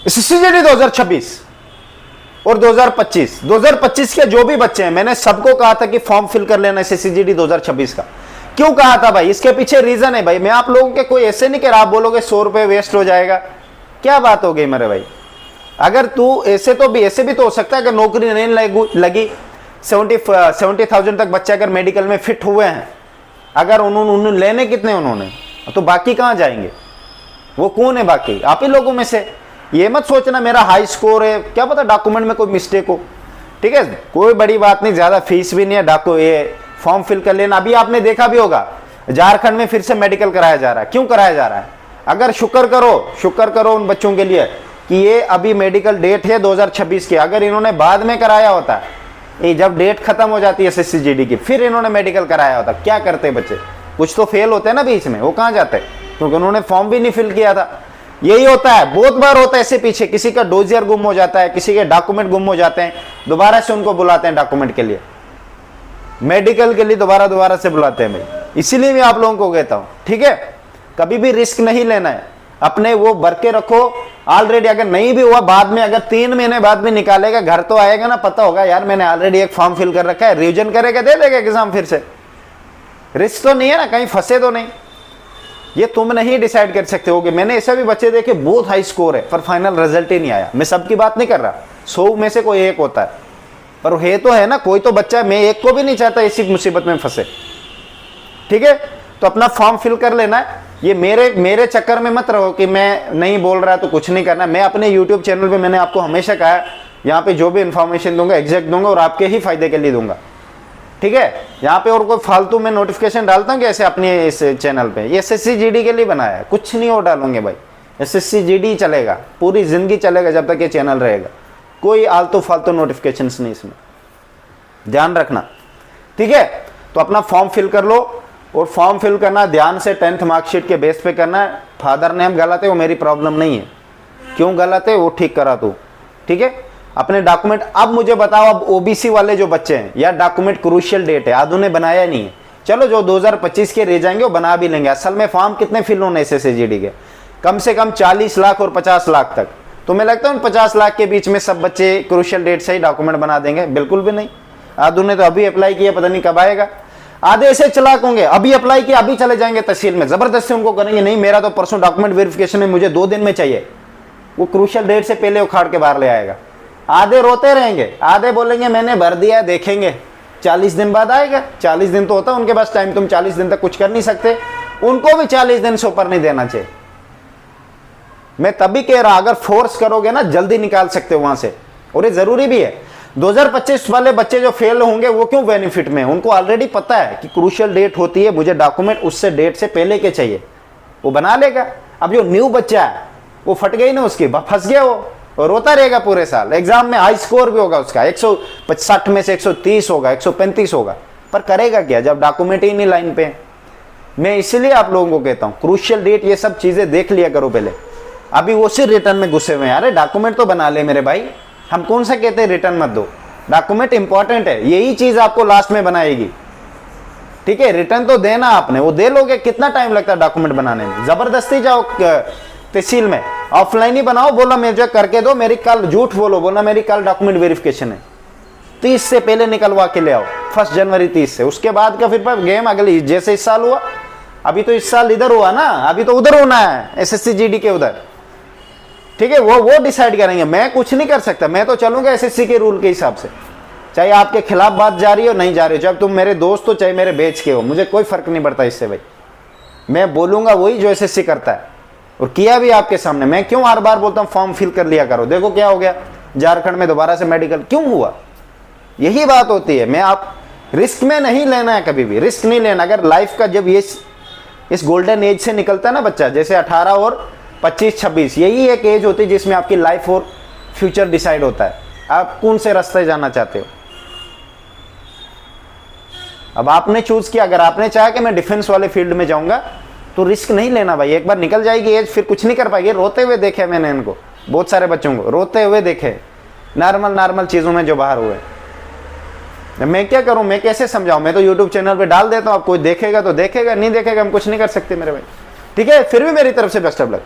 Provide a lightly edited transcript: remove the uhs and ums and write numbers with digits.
SSC 2026 और 2025 के जो भी बच्चे हैं, मैंने सबको कहा था कि फॉर्म फिल कर लेना एसएससी 2026 का। क्यों कहा था भाई? इसके पीछे रीजन है भाई। मैं आप लोगों के कोई ऐसे नहीं कह रहा, आप बोलोगे 100 रुपए वेस्ट हो जाएगा, क्या बात हो गई मेरे भाई? अगर तू ऐसे भी तो हो सकता है, अगर नौकरी नहीं लगी 70,000 तक बच्चे अगर मेडिकल में फिट हुए हैं, अगर उन्होंने लेने कितने उन्होंने, तो बाकी कहां जाएंगे? वो कौन है बाकी? आप ही लोगों में से। ये मत सोचना मेरा हाई स्कोर है, क्या पता डॉक्यूमेंट में कोई मिस्टेक हो, ठीक है? कोई बड़ी बात नहीं, ज्यादा फीस भी नहीं है, ये फॉर्म फिल कर लेना। अभी आपने देखा भी होगा झारखंड में फिर से मेडिकल कराया जा रहा है। क्यों कराया जा रहा है? अगर शुक्र करो उन बच्चों के लिए कि ये अभी मेडिकल डेट है 2026 की। अगर इन्होंने बाद में कराया होता, ये जब डेट खत्म हो जाती है एसएससी जीडी की, फिर इन्होंने मेडिकल कराया होता, क्या करते बच्चे? कुछ तो फेल होते हैं ना बीच में, वो कहां जाते? क्योंकि उन्होंने फॉर्म भी नहीं फिल किया था। यही होता है, बहुत बार होता है ऐसे पीछे, किसी का डोजियर गुम हो जाता है, किसी के डॉक्यूमेंट गुम हो जाते हैं, दोबारा से उनको बुलाते हैं डॉक्यूमेंट के लिए, मेडिकल के लिए दोबारा से बुलाते हैं भाई। इसीलिए मैं आप लोगों को कहता हूं, ठीक है, कभी भी रिस्क नहीं लेना है, अपने वो भर के रखो। ऑलरेडी अगर नहीं भी हुआ, बाद में अगर 3 महीने बाद भी निकालेगा, घर तो आएगा ना, पता होगा यार मैंने ऑलरेडी एक फॉर्म फिल कर रखा है, रिविजन करेगा, दे देगा एग्जाम फिर से। रिस्क तो नहीं है ना, कहीं फंसे तो नहीं। ये तुम नहीं डिसाइड कर सकते हो कि मैंने ऐसे भी बच्चे देखे बहुत हाई स्कोर है पर फाइनल रिजल्ट ही नहीं आया। मैं सबकी बात नहीं कर रहा, 100 में से कोई एक होता है, पर ये तो है ना, कोई तो बच्चा है। मैं एक को भी नहीं चाहता इसी मुसीबत में फंसे, ठीक है? तो अपना फॉर्म फिल कर लेना है। ये मेरे चक्कर में मत रहो कि मैं नहीं बोल रहा तो कुछ नहीं करना। मैं अपने यूट्यूब चैनल पे मैंने आपको हमेशा कहा है, यहाँ पे जो भी इंफॉर्मेशन दूंगा एग्जैक्ट दूंगा और आपके ही फायदे के लिए दूंगा, ठीक है? यहाँ पे और कोई फालतू में नोटिफिकेशन डालता हूँ कैसे अपने इस चैनल पे? ये एसएससी जीडी के लिए बनाया है, कुछ नहीं और डालूंगे भाई। एसएससी जीडी चलेगा, पूरी जिंदगी चलेगा जब तक ये चैनल रहेगा। कोई आलतू फालतू नोटिफिकेशन नहीं इसमें, ध्यान रखना, ठीक है? तो अपना फॉर्म फिल कर लो, और फॉर्म फिल करना ध्यान से 10th मार्कशीट के बेस पे करना है। फादर नेम गलत है वो मेरी प्रॉब्लम नहीं है, क्यों गलत है वो ठीक करा तू, ठीक है? अपने डॉक्यूमेंट अब मुझे बताओ, अब ओबीसी वाले जो बच्चे हैं, या डॉक्यूमेंट क्रूशियल डेट है, आधु ने बनाया नहीं है, चलो जो 2025 के रह जाएंगे वो बना भी लेंगे। असल में फॉर्म कितने फिल होने एसएससी के? कम से कम 40 लाख और 50 लाख तक। तो मैं लगता है 50 लाख के बीच में सब बच्चे क्रूशियल डेट से ही डॉक्यूमेंट बना देंगे? बिल्कुल भी नहीं। आधु ने तो अभी अप्लाई किया, पता नहीं कब आएगा। आधे ऐसे चलाक होंगे, अभी अप्लाई किया अभी चले जाएंगे तहसील में, जबरदस्ती उनको करेंगे, नहीं मेरा तो परसों डॉक्यूमेंट वेरिफिकेशन है, मुझे 2 दिन में चाहिए। वो क्रूशियल डेट से पहले उखाड़ के बाहर ले आएगा। आधे रोते रहेंगे, आधे बोलेंगे मैंने भर दिया देखेंगे, 40 दिन बाद आएगा। 40 दिन तो होता है उनके पास टाइम, तुम 40 दिन तक कुछ कर नहीं सकते। उनको भी 40 दिन से ऊपर नहीं देना चाहिए। मैं तभी कह रहा, अगर फोर्स करोगे ना जल्दी निकाल सकते हो वहां से, और ये जरूरी भी है। 2025 वाले बच्चे जो फेल होंगे वो क्यों बेनिफिट में? उनको ऑलरेडी पता है कि क्रूशियल डेट होती है, मुझे डॉक्यूमेंट उससे डेट से पहले के चाहिए, वो बना लेगा। अब जो न्यू बच्चा है वो फट गई ना उसकी, फंस गया, वो रोता रहेगा पूरे साल। एग्जाम में हाई स्कोर भी होगा उसका, 160 में से 130 होगा, 135 होगा, पर करेगा क्या जब डॉक्यूमेंट ही नहीं लाइन पे। मैं इसलिए आप लोगों को कहता हूं क्रूशियल डेट ये सब चीजें देख लिया करो पहले। अभी वो सिर्फ रिटर्न में घुसे हुए हैं, अरे डॉक्यूमेंट तो बना ले मेरे भाई, हम कौन सा कहते हैं रिटर्न मत दो। डॉक्यूमेंट इंपॉर्टेंट है, यही चीज आपको लास्ट में बनाएगी, ठीक है? रिटर्न तो देना आपने, वो दे लोगे। कितना टाइम लगता है डॉक्यूमेंट बनाने में? जबरदस्ती जाओ तहसील में, ऑफलाइन ही बनाओ, बोला मुझे करके दो, मेरी कल झूठ बोला मेरी कल डॉक्यूमेंट वेरिफिकेशन है, 30 से पहले निकलवा के ले आओ, 1 जनवरी 30 से। उसके बाद का फिर गेम अगली, जैसे इस साल हुआ, अभी तो इस साल इधर हुआ ना, अभी तो उधर होना है एसएससी जीडी के उधर, ठीक है? वो डिसाइड करेंगे, मैं कुछ नहीं कर सकता। मैं तो चलूंगा एसएससी के रूल के हिसाब से, चाहे आपके खिलाफ बात जा रही हो नहीं जा रही हो, चाहे तुम मेरे दोस्त हो चाहे मेरे बेच के हो, मुझे कोई फर्क नहीं पड़ता इससे भाई। मैं बोलूंगा वही जो एसएससी करता है, और किया भी आपके सामने। मैं क्यों हर बार बोलता हूं फॉर्म फिल कर लिया करो? देखो क्या हो गया, झारखंड में दोबारा से मेडिकल क्यों हुआ? यही बात होती है। मैं आप रिस्क में नहीं लेना है, कभी भी रिस्क नहीं लेना। अगर लाइफ का जब ये इस गोल्डन एज से निकलता है ना बच्चा, जैसे 18 और 25-26, यही एक एज होती है जिसमें आपकी लाइफ और फ्यूचर डिसाइड होता है, आप कौन से रास्ते जाना चाहते हो। अब आपने चूज किया, अगर आपने चाहा कि मैं डिफेंस वाले फील्ड में जाऊंगा तो रिस्क नहीं लेना भाई। एक बार निकल जाएगी एज, फिर कुछ नहीं कर पाएगी। रोते हुए देखे मैंने इनको, बहुत सारे बच्चों को रोते हुए देखे, नॉर्मल चीजों में जो बाहर हुए। मैं क्या करूं, मैं कैसे समझाऊं? मैं तो यूट्यूब चैनल पे डाल देता हूं, अब कोई देखेगा तो देखेगा, नहीं देखेगा हम कुछ नहीं कर सकते मेरे भाई, ठीक है? फिर भी मेरी तरफ से बेस्ट ऑफ लक।